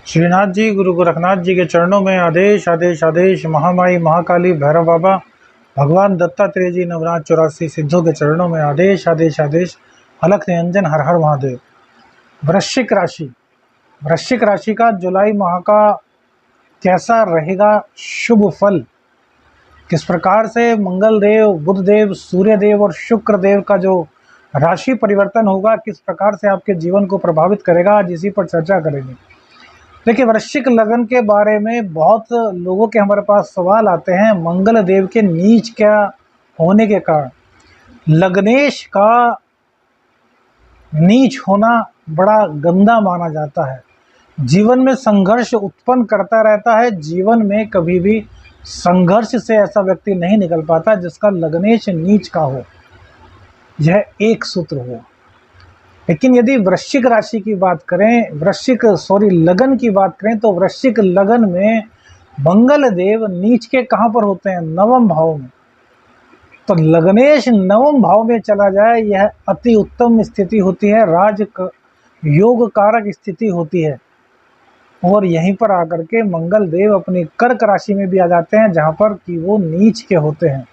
श्रीनाथ जी, गुरु गोरखनाथ जी के चरणों में आदेश आदेश आदेश। महामाई महाकाली भैरव बाबा, भगवान दत्तात्रेय जी, नवनाथ 84 सिद्धों के चरणों में आदेश आदेश आदेश। अलख निरंजन, हर हर महादेव। वृश्चिक राशि, वृश्चिक राशि का जुलाई माह का कैसा रहेगा शुभ फल, किस प्रकार से मंगल देव, बुध देव, सूर्य देव और शुक्र देव का जो राशि परिवर्तन होगा, किस प्रकार से आपके जीवन को प्रभावित करेगा, आज इसी पर चर्चा करेंगे। देखिए, वृश्चिक लगन के बारे में बहुत लोगों के हमारे पास सवाल आते हैं। मंगल देव के नीच क्या होने के कारण लग्नेश का नीच होना बड़ा गंदा माना जाता है। जीवन में संघर्ष उत्पन्न करता रहता है। जीवन में कभी भी संघर्ष से ऐसा व्यक्ति नहीं निकल पाता जिसका लग्नेश नीच का हो, यह एक सूत्र हो। लेकिन यदि वृश्चिक राशि की बात करें, लगन की बात करें, तो वृश्चिक लगन में मंगल देव नीच के कहाँ पर होते हैं? नवम भाव में। तो लग्नेश नवम भाव में चला जाए, यह अति उत्तम स्थिति होती है, राज योग कारक स्थिति होती है। और यहीं पर आकर के मंगल देव अपनी कर्क राशि में भी आ जाते हैं, जहाँ पर कि वो नीच के होते हैं।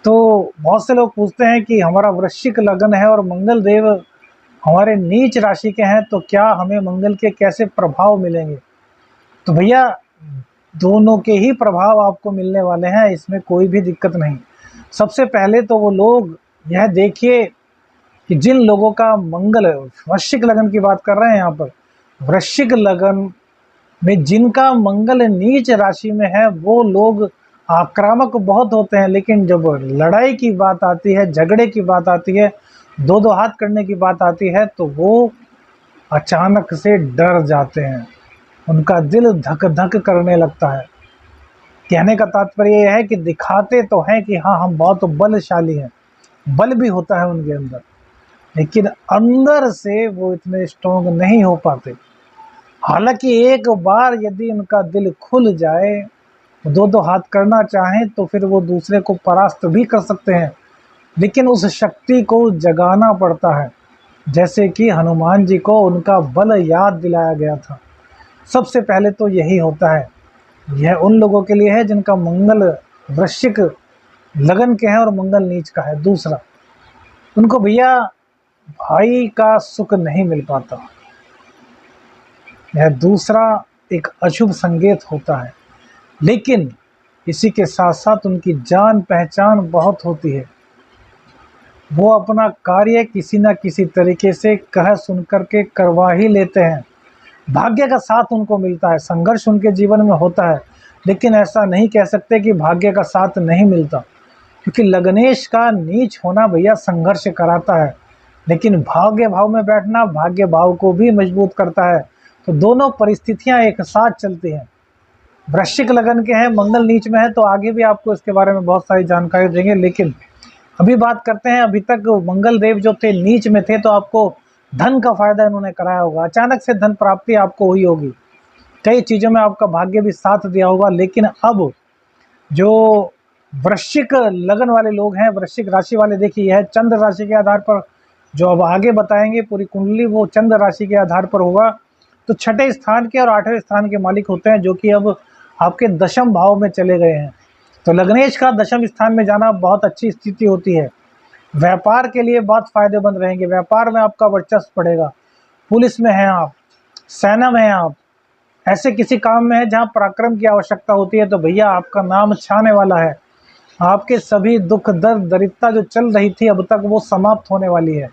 तो बहुत से लोग पूछते हैं कि हमारा वृश्चिक लगन है और मंगल देव हमारे नीच राशि के हैं, तो क्या हमें मंगल के कैसे प्रभाव मिलेंगे? तो भैया, दोनों के ही प्रभाव आपको मिलने वाले हैं, इसमें कोई भी दिक्कत नहीं। सबसे पहले तो वो लोग यह देखिए कि जिन लोगों का मंगल, वृश्चिक लगन की बात कर रहे हैं यहाँ पर, वृश्चिक लगन में जिनका मंगल नीच राशि में है, वो लोग आक्रामक बहुत होते हैं। लेकिन जब लड़ाई की बात आती है, झगड़े की बात आती है, दो हाथ करने की बात आती है, तो वो अचानक से डर जाते हैं, उनका दिल धक धक करने लगता है। कहने का तात्पर्य यह है कि दिखाते तो हैं कि हाँ, हम बहुत बलशाली हैं, बल भी होता है उनके अंदर, लेकिन अंदर से वो इतने स्ट्रॉन्ग नहीं हो पाते। हालांकि एक बार यदि उनका दिल खुल जाए, दो हाथ करना चाहें, तो फिर वो दूसरे को परास्त भी कर सकते हैं। लेकिन उस शक्ति को जगाना पड़ता है, जैसे कि हनुमान जी को उनका बल याद दिलाया गया था। सबसे पहले तो यही होता है। यह उन लोगों के लिए है जिनका मंगल वृश्चिक लगन के हैं और मंगल नीच का है। दूसरा, उनको भैया भाई का सुख नहीं मिल पाता, यह दूसरा एक अशुभ संकेत होता है। लेकिन इसी के साथ साथ उनकी जान पहचान बहुत होती है। वो अपना कार्य किसी न किसी तरीके से कह सुन कर के करवा ही लेते हैं। भाग्य का साथ उनको मिलता है, संघर्ष उनके जीवन में होता है, लेकिन ऐसा नहीं कह सकते कि भाग्य का साथ नहीं मिलता, क्योंकि लग्नेश का नीच होना भैया संघर्ष कराता है, लेकिन भाग्य भाव में बैठना भाग्य भाव को भी मजबूत करता है। तो दोनों परिस्थितियां एक साथ चलती हैं। वृश्चिक लगन के हैं, मंगल नीच में है, तो आगे भी आपको इसके बारे में बहुत सारी जानकारी देंगे। लेकिन अभी बात करते हैं, अभी तक मंगल देव जो थे नीच में थे, तो आपको धन का फायदा इन्होंने कराया होगा, अचानक से धन प्राप्ति आपको हुई होगी, कई चीज़ों में आपका भाग्य भी साथ दिया होगा। लेकिन अब जो वृश्चिक लगन वाले लोग हैं, वृश्चिक राशि वाले, देखिए यह चंद्र राशि के आधार पर जो अब आगे बताएंगे पूरी कुंडली, वो चंद्र राशि के आधार पर होगा। तो छठे स्थान के और आठवें स्थान के मालिक होते हैं, जो कि अब आपके दशम भाव में चले गए हैं। तो लग्नेश का दशम स्थान में जाना बहुत अच्छी स्थिति होती है। व्यापार के लिए बहुत फायदेमंद रहेंगे, व्यापार में आपका वर्चस्व बढ़ेगा। पुलिस में हैं आप, सेना में हैं आप, ऐसे किसी काम में है जहां पराक्रम की आवश्यकता होती है, तो भैया आपका नाम छाने वाला है। आपके सभी दुख दर्द दरिद्रता जो चल रही थी अब तक, वो समाप्त होने वाली है।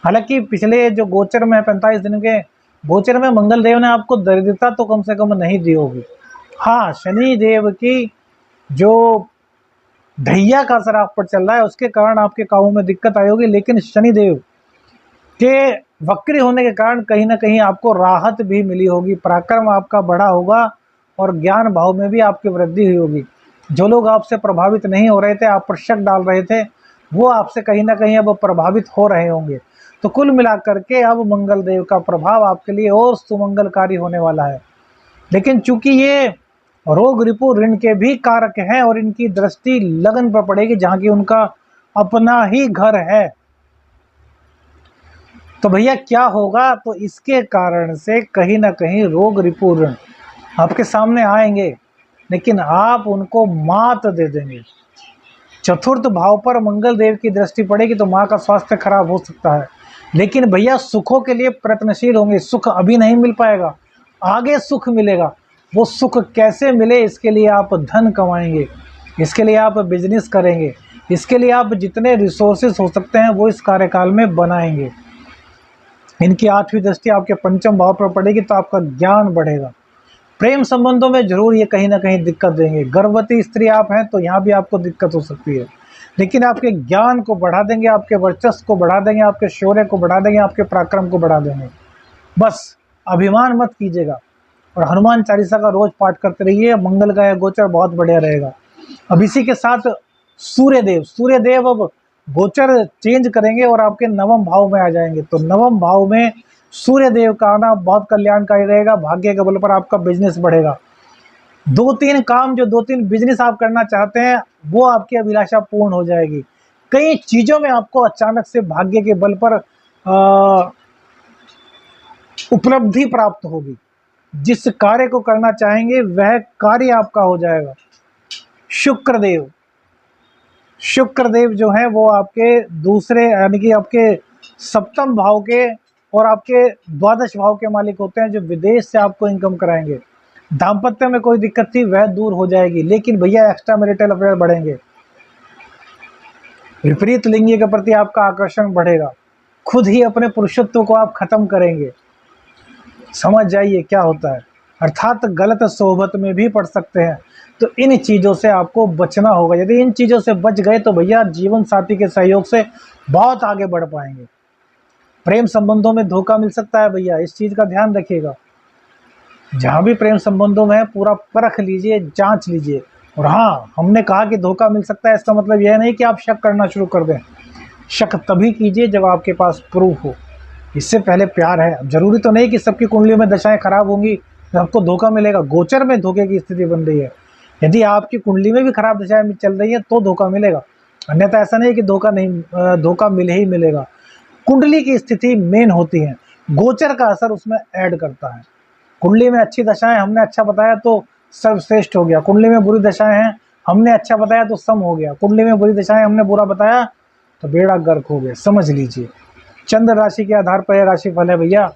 हालांकि पिछले जो गोचर में 45 दिन के गोचर में मंगल देव ने आपको दरिद्रता तो कम से कम नहीं दी होगी। हाँ, शनि देव की जो ढैया का असर आप पर चल रहा है, उसके कारण आपके कामों में दिक्कत आई होगी। लेकिन शनिदेव के वक्री होने के कारण कहीं ना कहीं आपको राहत भी मिली होगी, पराक्रम आपका बढ़ा होगा और ज्ञान भाव में भी आपकी वृद्धि हुई होगी। जो लोग आपसे प्रभावित नहीं हो रहे थे, आप पर शक डाल रहे थे, वो आपसे कहीं ना कहीं अब प्रभावित हो रहे होंगे। तो कुल मिलाकर के अब मंगल देव का प्रभाव आपके लिए और सुमंगलकारी होने वाला है। लेकिन चूंकि ये रोग रिपु ऋण के भी कारक हैं और इनकी दृष्टि लगन पर पड़ेगी, जहाँ की उनका अपना ही घर है, तो भैया क्या होगा, तो इसके कारण से कहीं ना कहीं रोग रिपुण आपके सामने आएंगे, लेकिन आप उनको मात दे देंगे। चतुर्थ भाव पर मंगल देव की दृष्टि पड़ेगी तो माँ का स्वास्थ्य खराब हो सकता है, लेकिन भैया सुखों के लिए प्रयत्नशील होंगे। सुख अभी नहीं मिल पाएगा, आगे सुख मिलेगा। वो सुख कैसे मिले, इसके लिए आप धन कमाएंगे, इसके लिए आप बिजनेस करेंगे, इसके लिए आप जितने रिसोर्सेज हो सकते हैं वो इस कार्यकाल में बनाएंगे। इनकी 8वीं दृष्टि आपके पंचम भाव पर पड़ेगी तो आपका ज्ञान बढ़ेगा। प्रेम संबंधों में जरूर ये कहीं ना कहीं दिक्कत देंगे। गर्भवती स्त्री आप हैं तो यहाँ भी आपको दिक्कत हो सकती है, लेकिन आपके ज्ञान को बढ़ा देंगे, आपके वर्चस्व को बढ़ा देंगे, आपके शौर्य को बढ़ा देंगे, आपके पराक्रम को बढ़ा देंगे। बस अभिमान मत कीजिएगा और हनुमान चालीसा का रोज पाठ करते रहिए। मंगल का यह गोचर बहुत बढ़िया रहेगा। अब इसी के साथ सूर्यदेव अब गोचर चेंज करेंगे और आपके नवम भाव में आ जाएंगे। तो नवम भाव में सूर्यदेव का आना बहुत कल्याणकारी रहेगा। भाग्य के बल पर आपका बिजनेस बढ़ेगा। 2-3 काम, जो 2-3 बिजनेस आप करना चाहते हैं वो आपकी अभिलाषा पूर्ण हो जाएगी। कई चीजों में आपको अचानक से भाग्य के बल पर उपलब्धि प्राप्त होगी। जिस कार्य को करना चाहेंगे वह कार्य आपका हो जाएगा। शुक्रदेव जो है वो आपके दूसरे यानी कि आपके सप्तम भाव के और आपके द्वादश भाव के मालिक होते हैं, जो विदेश से आपको इनकम कराएंगे। दाम्पत्य में कोई दिक्कत थी वह दूर हो जाएगी, लेकिन भैया एक्स्ट्रा मैरिटल अफेयर बढ़ेंगे। विपरीत लिंगी के प्रति आपका आकर्षण बढ़ेगा। खुद ही अपने पुरुषत्व को आप खत्म करेंगे। समझ जाइए क्या होता है, अर्थात गलत सोहबत में भी पड़ सकते हैं। तो इन चीज़ों से आपको बचना होगा। यदि इन चीज़ों से बच गए तो भैया जीवन साथी के सहयोग से बहुत आगे बढ़ पाएंगे। प्रेम संबंधों में धोखा मिल सकता है भैया, इस चीज़ का ध्यान रखिएगा। जहाँ भी प्रेम संबंधों में है पूरा परख लीजिए, जांच लीजिए। और हाँ, हमने कहा कि धोखा मिल सकता है, इसका मतलब यह नहीं कि आप शक करना शुरू कर दें। शक तभी कीजिए जब आपके पास प्रूफ हो। इससे पहले प्यार है। जरूरी तो नहीं कि सबकी कुंडली में दशाएं खराब होंगी तो आपको धोखा मिलेगा। गोचर में धोखे की स्थिति बन रही है। यदि आपकी कुंडली में भी खराब दशाएं चल रही है तो धोखा मिलेगा, अन्यथा ऐसा नहीं कि धोखा मिले ही मिलेगा। कुंडली की स्थिति मेन होती है, गोचर का असर उसमें ऐड करता है। कुंडली में अच्छी दशाएं हमने अच्छा बताया तो सर्वश्रेष्ठ हो गया। कुंडली में बुरी दशाएं हैं, हमने अच्छा बताया तो सम हो गया। कुंडली में बुरी दशाएं, हमने बुरा बताया तो बेड़ा गर्क हो गया। समझ लीजिए, चंद्र राशि के आधार पर यह राशि फल है भैया।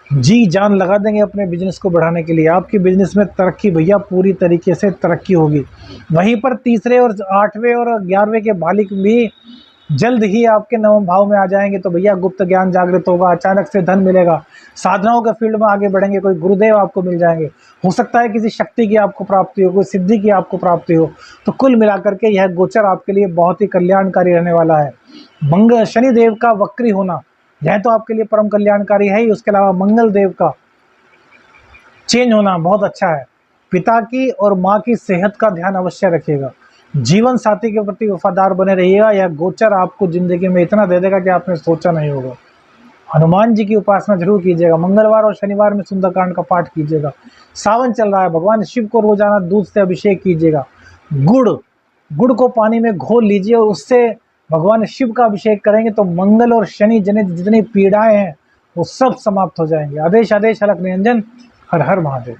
जी जान लगा देंगे अपने बिजनेस को बढ़ाने के लिए। आपकी बिजनेस में तरक्की भैया पूरी तरीके से तरक्की होगी। वहीं पर तीसरे और 8वें और 11वें के मालिक भी जल्द ही आपके नवम भाव में आ जाएंगे। तो भैया गुप्त ज्ञान जागृत होगा, अचानक से धन मिलेगा, साधनाओं के फील्ड में आगे बढ़ेंगे, कोई गुरुदेव आपको मिल जाएंगे। हो सकता है किसी शक्ति की आपको प्राप्ति हो, कोई सिद्धि की आपको प्राप्ति हो। तो कुल मिलाकर के यह गोचर आपके लिए बहुत ही कल्याणकारी रहने वाला है। शनि देव का वक्री होना यह तो आपके लिए परम कल्याणकारी है ही, उसके अलावा मंगल देव का चेंज होना बहुत अच्छा है। पिता की और माँ की सेहत का ध्यान अवश्य रखिएगा। जीवन साथी के प्रति वफादार बने रहिएगा। यह गोचर आपको जिंदगी में इतना दे देगा कि आपने सोचा नहीं होगा। हनुमान जी की उपासना जरूर कीजिएगा। मंगलवार और शनिवार में सुंदरकांड का पाठ कीजिएगा। सावन चल रहा है, भगवान शिव को रोजाना दूध से अभिषेक कीजिएगा। गुड़ को पानी में घोल लीजिए और उससे भगवान शिव का अभिषेक करेंगे तो मंगल और शनि जनित जितनी पीड़ाएं हैं वो सब समाप्त हो जाएंगे। आदेश अलख निरंजन। हर हर महादेव।